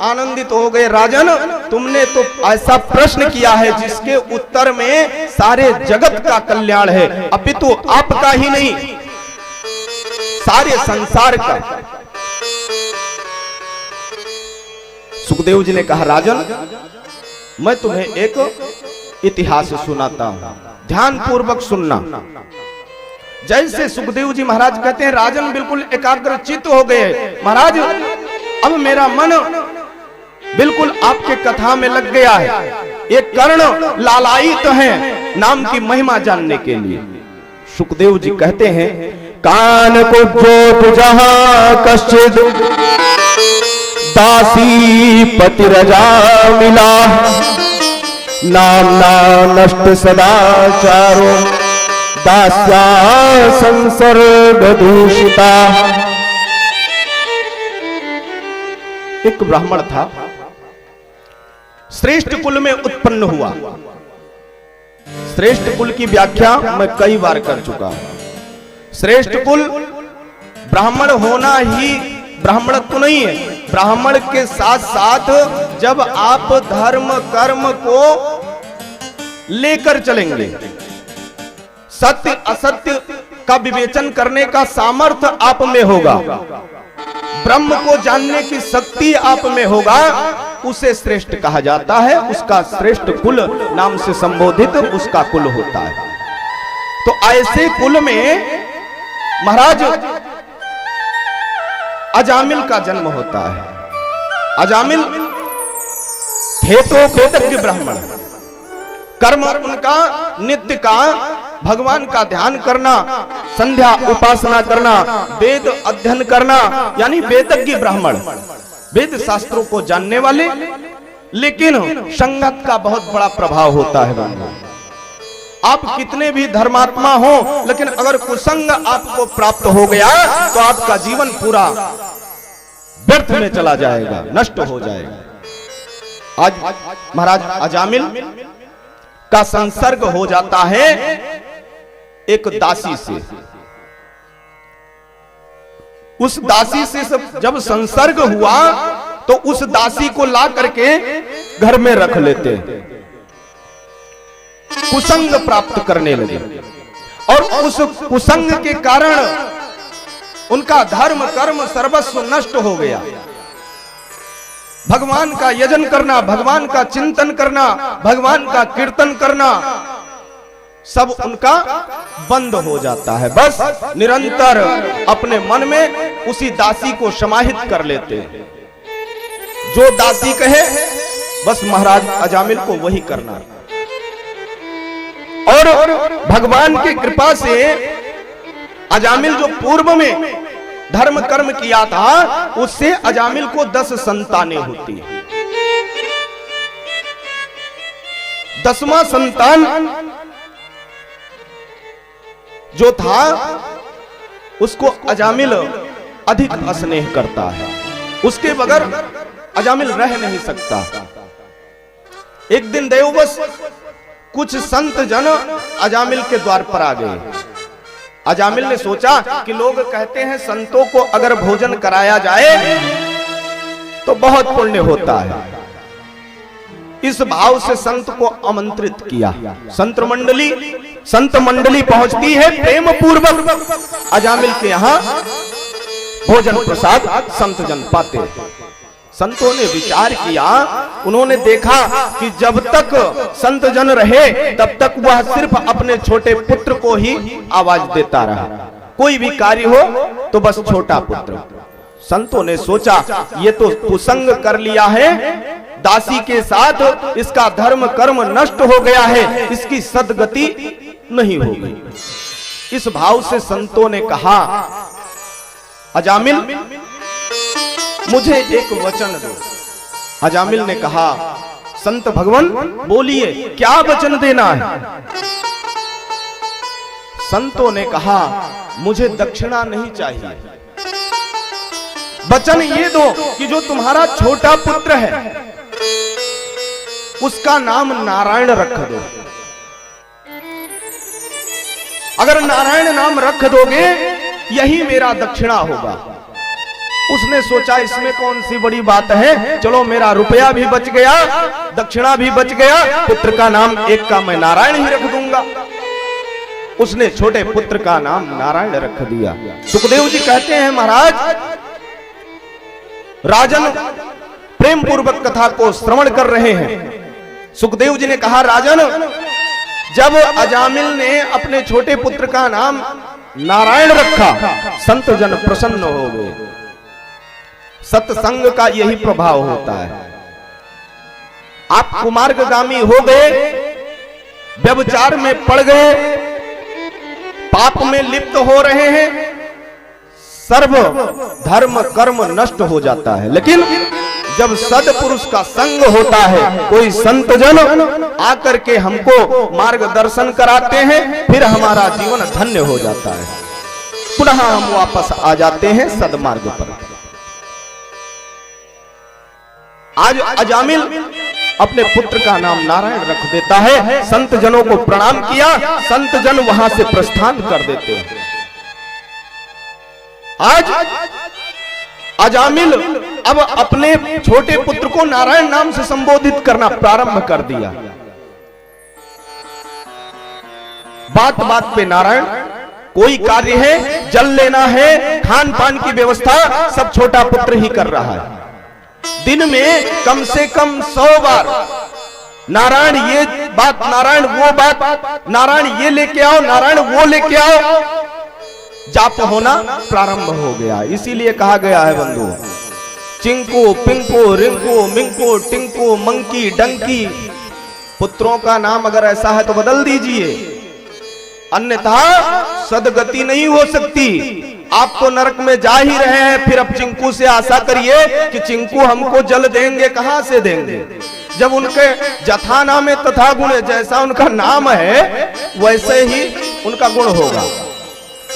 आनंदित हो गए, राजन तुमने तो ऐसा प्रश्न किया है जिसके उत्तर में सारे जगत का कल्याण है, अपितु आपका ही नहीं सारे संसार का। सुखदेव जी ने कहा, राजन मैं तुम्हें एक इतिहास सुनाता हूं, ध्यान पूर्वक सुनना। जैसे सुखदेव जी महाराज कहते हैं, राजन बिल्कुल एकाग्रचित्त हो गए, महाराज अब मेरा मन बिल्कुल आपके कथा में लग गया है, एक कर्ण लालायित है नाम की महिमा जानने के लिए। सुखदेव जी कहते हैं, कान को जो जहां कश्चिद दासी पति रजा मिला, नाम ना नष्ट सदाचारो दास्या संसर्ग दूषिता। एक ब्राह्मण था, श्रेष्ठ कुल में उत्पन्न हुआ। श्रेष्ठ कुल की व्याख्या मैं कई बार कर चुका हूं। श्रेष्ठ कुल ब्राह्मण होना ही ब्राह्मणत्व नहीं है, ब्राह्मण के साथ साथ जब आप धर्म कर्म को लेकर चलेंगे, सत्य असत्य का विवेचन करने का सामर्थ्य आप में होगा, ब्रह्म को जानने की शक्ति आप में होगा, उसे श्रेष्ठ कहा जाता है। उसका श्रेष्ठ कुल नाम से संबोधित उसका कुल होता है। तो ऐसे कुल में महाराज अजामिल का जन्म होता है। अजामिल थे तो वेदज्ञ ब्राह्मण, कर्म उनका नित्य का भगवान का ध्यान करना, संध्या उपासना करना, वेद अध्ययन करना, यानी वेदज्ञ ब्राह्मण, वेद शास्त्रों को जानने वाले। लेकिन संगत का बहुत बड़ा प्रभाव होता है बंधु। आप कितने भी धर्मात्मा हो, लेकिन अगर कुसंग आपको प्राप्त हो गया तो आपका जीवन पूरा व्यर्थ में चला जाएगा, नष्ट हो जाएगा। आज महाराज अजामिल का संसर्ग हो जाता है एक दासी से। उस दासी से जब संसर्ग हुआ तो उस दासी को ला करके घर में रख लेते, कुसंग प्राप्त करने लगे। और उस कुसंग के कारण उनका धर्म कर्म सर्वस्व नष्ट हो गया। भगवान का यजन करना, भगवान का चिंतन करना, भगवान का कीर्तन करना, सब उनका बंद हो जाता है। बस निरंतर अपने मन में उसी दासी को समाहित कर लेते हैं। जो दासी कहे बस महाराज अजामिल को वही करना। और भगवान की कृपा से अजामिल जो पूर्व में धर्म कर्म किया था, उससे अजामिल को 10 संतानें होती हैं। 10वां संतान जो था उसको अजामिल अधिक स्नेह करता है, उसके बगैर अजामिल रह नहीं सकता। एक दिन देववश कुछ संत जन अजामिल के द्वार पर आ गए। अजामिल ने सोचा कि लोग कहते हैं संतों को अगर भोजन कराया जाए तो बहुत पुण्य होता है। इस भाव से संत को आमंत्रित किया। संत मंडली पहुंचती है प्रेम पूर्वक अजामिल के यहाँ भोजन प्रसाद संत जन पाते। संतों ने विचार किया, उन्होंने देखा कि जब तक संत जन रहे तब तक वह सिर्फ अपने छोटे पुत्र को ही आवाज देता रहा। कोई भी कार्य हो तो बस छोटा पुत्र। संतों ने सोचा ये तो कुसंग कर लिया है दासी के साथ, इसका धर्म कर्म नष्ट हो गया है, इसकी सद्गति नहीं होगी। इस भाव से संतों ने कहा, अजामिल मुझे एक वचन दो। अजामिल ने कहा, संत भगवान बोलिए क्या वचन देना है। संतों ने कहा, मुझे दक्षिणा नहीं चाहिए, वचन ये दो कि जो तुम्हारा छोटा पुत्र है उसका नाम नारायण रख दो। अगर नारायण नाम रख दोगे यही मेरा दक्षिणा होगा। उसने सोचा इसमें कौन सी बड़ी बात है, चलो मेरा रुपया भी बच गया, दक्षिणा भी बच गया, पुत्र का नाम एक का मैं नारायण ही रख दूंगा। उसने छोटे पुत्र का नाम नारायण रख दिया। सुखदेव जी कहते हैं, महाराज राजन प्रेम पूर्वक कथा को श्रवण कर रहे हैं। सुखदेव जी ने कहा, राजन जब अजामिल ने अपने छोटे पुत्र का नाम नारायण रखा, संत जन प्रसन्न हो गए। सत्संग का यही प्रभाव होता है। आप कुमार्गगामी हो गए, व्यभिचार में पड़ गए, पाप में लिप्त हो रहे हैं, सर्व धर्म कर्म नष्ट हो जाता है। लेकिन जब सदपुरुष का संग होता है, कोई संत जन आकर के हमको मार्गदर्शन कराते हैं, फिर हमारा जीवन धन्य हो जाता है, पुनः हम वापस आ जाते हैं सदमार्ग पर। आज अजामिल अपने पुत्र का नाम नारायण रख देता है, संत जनों को प्रणाम किया, संत जन वहां से प्रस्थान कर देते हैं। आज अजामिल अब अपने छोटे पुत्र को नारायण नाम से संबोधित करना प्रारंभ कर दिया। बात बात पे नारायण, कोई कार्य है, जल लेना है, खान पान की व्यवस्था सब छोटा पुत्र ही कर रहा है। दिन में कम से कम 100 बार नारायण ये बात, नारायण वो बात, नारायण ये लेके आओ, नारायण वो लेके आओ, जाप होना प्रारंभ हो गया। इसीलिए कहा गया है बंधु, चिंकू पिंकू रिंकू मिंकू टिंकू मंकी डंकी, पुत्रों का नाम अगर ऐसा है तो बदल दीजिए, अन्यथा सदगति नहीं हो सकती। आप तो नरक में जा ही रहे हैं, फिर अब चिंकू से आशा करिए कि चिंकू हमको जल देंगे, कहां से देंगे? जब उनके जथा नाम है तथा गुण, जैसा उनका नाम है वैसे ही उनका गुण होगा।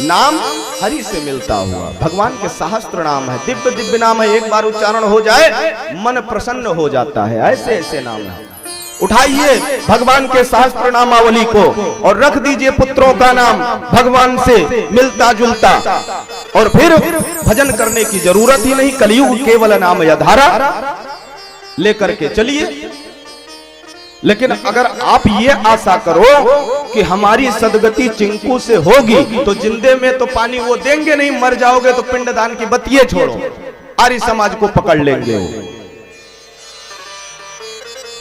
नाम हरि से मिलता हुआ, भगवान के सहस्त्र नाम है, दिव्य दिव्य नाम है, एक बार उच्चारण हो जाए मन प्रसन्न हो जाता है। ऐसे ऐसे नाम है। उठाइए भगवान के सहस्त्र नामावली को और रख दीजिए पुत्रों का नाम भगवान से मिलता जुलता, और फिर भजन करने की जरूरत ही नहीं। कलयुग केवल नाम यधारा लेकर के चलिए। लेकिन अगर आप ये आशा करो कि हमारी सदगति चिंकू से होगी, तो जिंदे में तो पानी वो देंगे नहीं, मर जाओगे तो पिंडदान की बतिये छोड़ो, आर्य समाज को पकड़ लेंगे, वो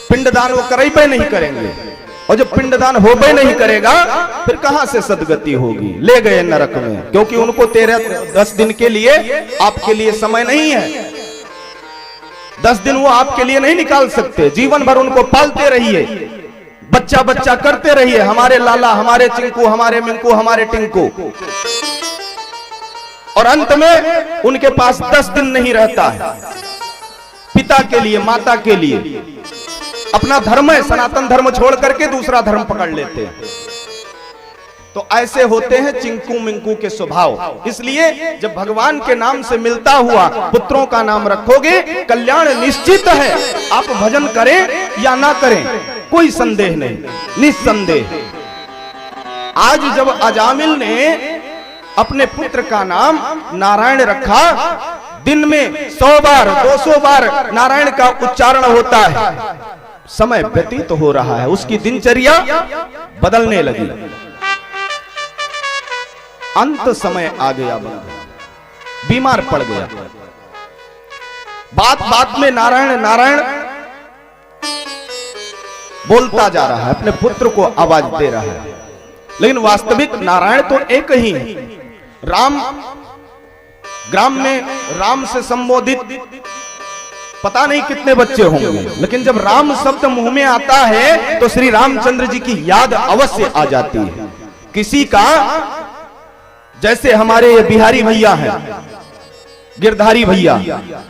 पिंडदान वो करेबे नहीं करेंगे। और जब पिंडदान होबे नहीं करेगा, फिर कहां से सदगति होगी? ले गए नरक में, क्योंकि उनको 10 दिन के लिए आपके लिए समय नहीं है। 10 दिन वो आपके लिए नहीं निकाल सकते। जीवन भर उनको पालते रहिए, बच्चा बच्चा करते रहिए, हमारे लाला, हमारे चिंकू, हमारे मिंकू, हमारे टिंकू, और अंत में उनके पास 10 दिन नहीं रहता है। पिता के लिए, माता के लिए अपना धर्म है, सनातन धर्म छोड़ करके दूसरा धर्म पकड़ लेते हैं। तो ऐसे होते हैं चिंकू मिंकू के स्वभाव। इसलिए जब भगवान के नाम से मिलता हुआ पुत्रों का नाम रखोगे, कल्याण निश्चित है। आप भजन करें या ना करें, कोई संदेह नहीं, निस्संदेह। आज जब अजामिल ने अपने पुत्र का नाम नारायण रखा, दिन में 100 बार 200 बार नारायण का उच्चारण होता है, समय व्यतीत हो रहा है, उसकी दिनचर्या बदलने लगी। अंत समय आ गया, बीमार पड़ गया। बात बात में नारायण नारायण बोलता जा रहा है, अपने पुत्र को आवाज दे रहा है, लेकिन वास्तविक नारायण तो एक ही है। राम, ग्राम में राम से संबोधित पता नहीं कितने बच्चे होंगे, लेकिन जब राम शब्द मुंह में आता है तो श्री रामचंद्र जी की याद अवश्य आ जाती है। किसी का, जैसे हमारे ये बिहारी भैया हैं, गिरधारी भैया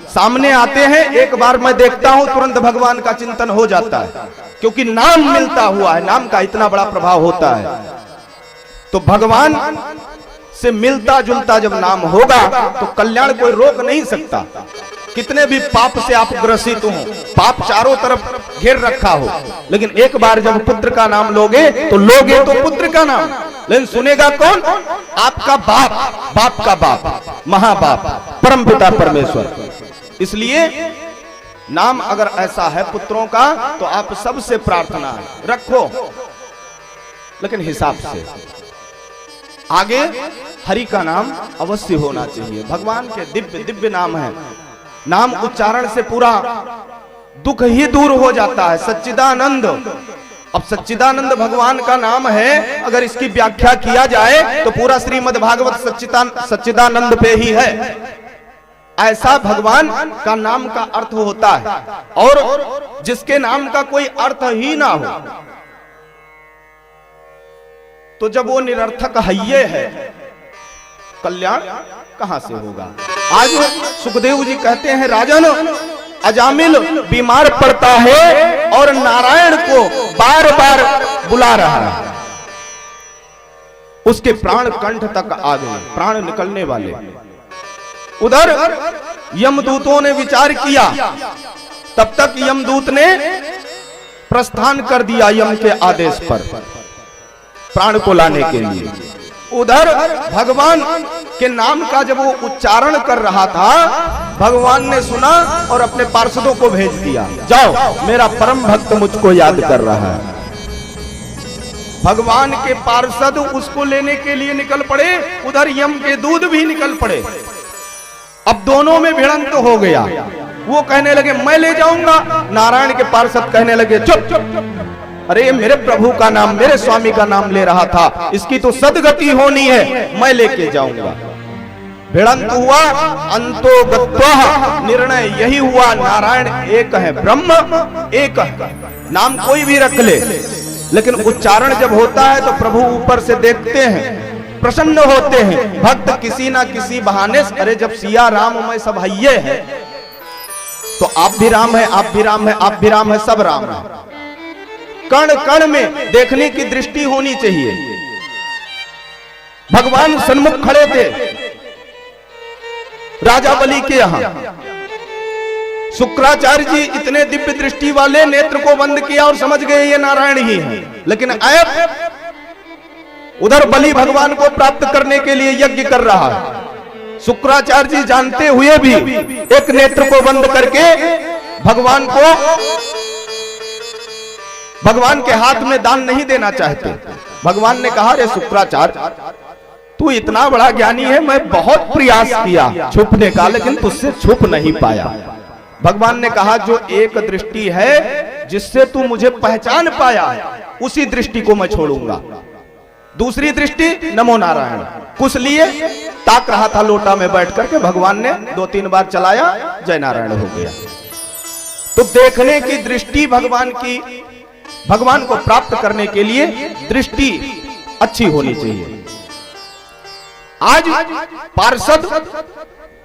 सामने आते हैं, एक बार मैं देखता हूं तुरंत भगवान का चिंतन हो जाता है, क्योंकि नाम मिलता हुआ है, नाम का इतना बड़ा प्रभाव होता है। तो भगवान से मिलता जुलता जब नाम होगा तो कल्याण कोई रोक नहीं सकता। कितने भी पाप से आप ग्रसित हो, पाप चारों तरफ घेर रखा हो, लेकिन एक बार जब पुत्र का नाम लोगे तो पुत्र का नाम लेकिन सुनेगा कौन? आपका बाप, बाप का बाप, महाबाप, परमपिता परमेश्वर। इसलिए नाम अगर ऐसा है पुत्रों का तो आप सबसे प्रार्थना रखो, लेकिन हिसाब से। आगे हरि का नाम अवश्य होना चाहिए। भगवान के दिव्य दिव्य नाम है, नाम उच्चारण से पूरा दुख ही दूर हो जाता है। सच्चिदानंद, अब सच्चिदानंद भगवान का नाम है, अगर इसकी व्याख्या किया जाए तो पूरा श्रीमद् भागवत सच्चिदानंद पे ही है। ऐसा भगवान का नाम का अर्थ होता है, और जिसके नाम का कोई अर्थ ही ना हो तो जब वो निरर्थक हइये है, कल्याण कहां से होगा? आज सुखदेव जी कहते हैं, राजन अजामिल बीमार पड़ता है और नारायण को बार बार बुला रहा है। उसके प्राण कंठ तक आ गए, प्राण निकलने वाले। उधर यमदूतों ने विचार किया, तब तक यमदूत ने प्रस्थान कर दिया यम के आदेश पर प्राण को लाने के लिए। उधर भगवान के नाम का जब वो उच्चारण कर रहा था, भगवान ने सुना और अपने पार्षदों को भेज दिया, जाओ मेरा परम भक्त मुझको याद कर रहा है। भगवान के पार्षद उसको लेने के लिए निकल पड़े, उधर यम के दूत भी निकल पड़े। अब दोनों में भिड़ंत हो गया। वो कहने लगे मैं ले जाऊंगा, नारायण के पार्षद कहने लगे चुप चुप, अरे मेरे प्रभु का नाम, मेरे स्वामी का नाम ले रहा था, इसकी तो सदगति होनी है, मैं लेके जाऊंगा। भिड़ंत हुआ, अंतो गत्वा निर्णय यही हुआ, नारायण एक है, ब्रह्म एक है। नाम कोई भी रख ले, लेकिन उच्चारण जब होता है तो प्रभु ऊपर से देखते हैं, प्रसन्न होते हैं। भक्त किसी ना किसी बहाने, अरे जब सिया राम मैं सब हइये है, तो आप भी राम है, आप भी राम है, आप भी राम है, सब राम है। कण कण में देखने की दृष्टि होनी चाहिए। भगवान सन्मुख खड़े थे राजा बलि के यहां। शुक्राचार्य जी इतने दिव्य दृष्टि वाले, नेत्र को बंद किया और समझ गए ये नारायण ही है। लेकिन ऐप उधर बलि भगवान को प्राप्त करने के लिए यज्ञ कर रहा है। शुक्राचार्य जी जानते हुए भी एक नेत्र को बंद करके भगवान के हाथ में दान नहीं देना चाहते। भगवान ने कहा, रे शुक्राचार्य तू इतना बड़ा ज्ञानी है, मैं बहुत प्रयास किया छुपने का, लेकिन तुझसे छुप नहीं पाया। भगवान ने कहा, जो एक दृष्टि है जिससे तू मुझे पहचान पाया, उसी दृष्टि को मैं छोड़ूंगा। दूसरी दृष्टि नमो नारायण, कुछ लिए ताक रहा था लोटा में बैठ करके, भगवान ने 2-3 बार चलाया, जय नारायण हो गया। तो देखने की दृष्टि भगवान को प्राप्त करने के लिए दृष्टि अच्छी होनी चाहिए। आज पार्षद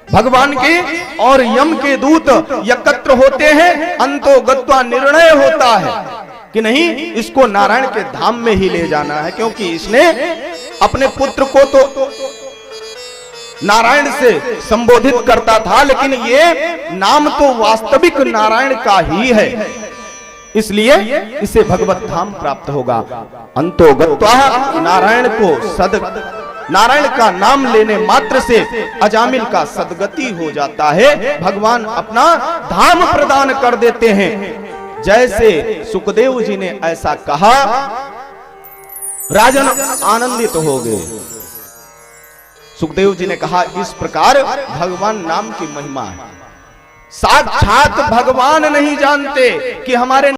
भगवान के और यम के दूत एकत्र होते हैं, अंतो गत्वा निर्णय होता है कि नहीं, इसको नारायण के धाम में ही ले जाना है, क्योंकि इसने अपने पुत्र को तो नारायण से संबोधित करता था, लेकिन ये नाम तो वास्तविक नारायण का ही है, इसलिए इसे भगवत धाम प्राप्त होगा। अंतो गत्वा नारायण का नाम लेने मात्र से अजामिल का सदगति हो जाता है, भगवान अपना धाम प्रदान कर देते हैं। जैसे सुखदेव जी ने ऐसा कहा, राजन आनंदित हो गए। सुखदेव जी ने कहा, इस प्रकार भगवान नाम की महिमा है। साक्षात भगवान नहीं जानते कि हमारे